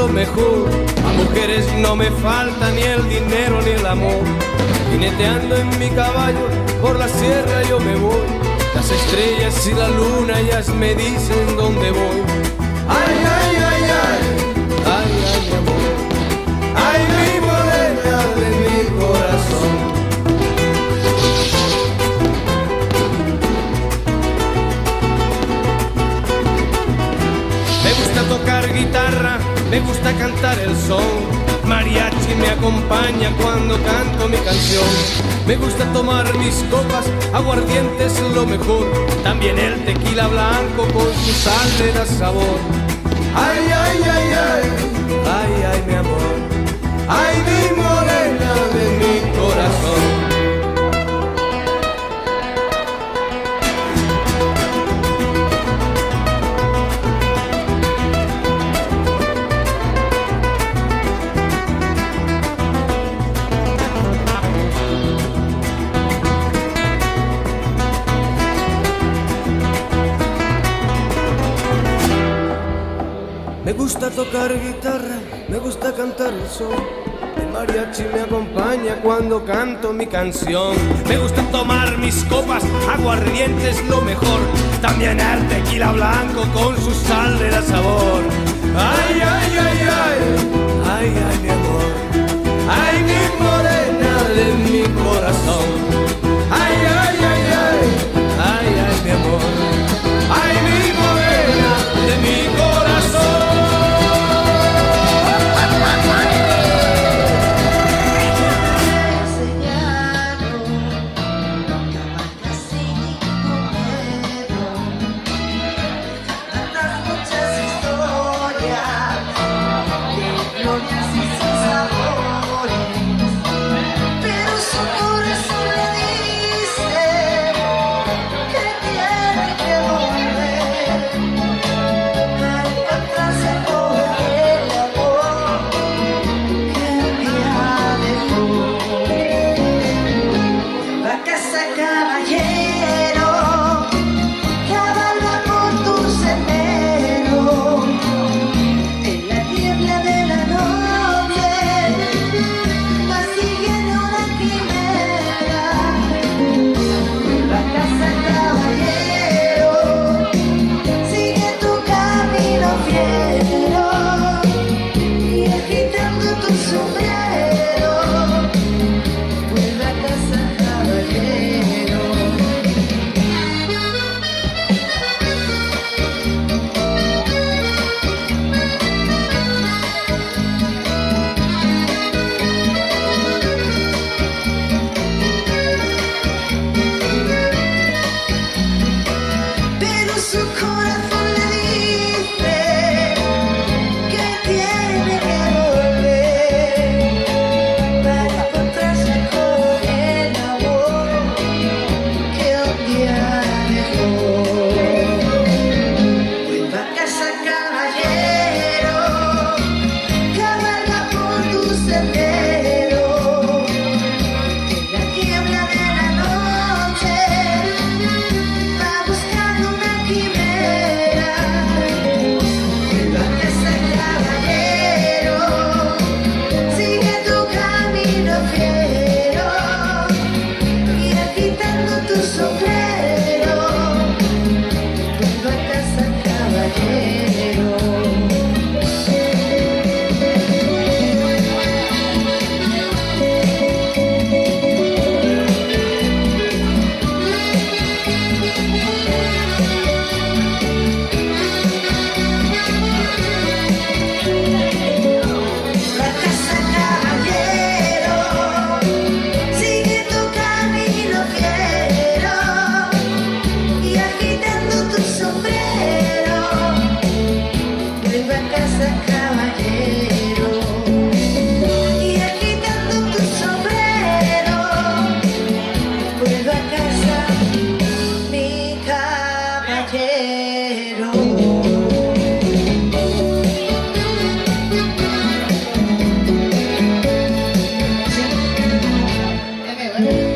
lo mejor. A mujeres no me falta ni el dinero ni el amor. Jineteando en mi caballo por la sierra yo me voy. Las estrellas y la luna ellas me dicen dónde voy. Ay, ay, ay, ay, ay, ay, mi amor. Ay, mi morena de mi corazón. Me gusta tocar guitarra, me gusta cantar el son. Mariachi me acompaña cuando canto mi canción. Me gusta tomar mis copas, aguardiente es lo mejor. También el tequila blanco con su sal le da sabor. Ay, ay, ay, ay, ay, ay, mi amor. Ay, mi morena de mi corazón. Me gusta tocar guitarra, me gusta cantar el son. El mariachi me acompaña cuando canto mi canción. Me gusta tomar mis copas, aguardiente es lo mejor. También el tequila blanco con su sal le da sabor. Ay, ay, ay, ay, ay, ay, mi amor. Ay, mi morena de mi corazón. Ay, ay, ay, ay, ay, ay, mi amor. Ay, mi morena de mi corazón. Amen.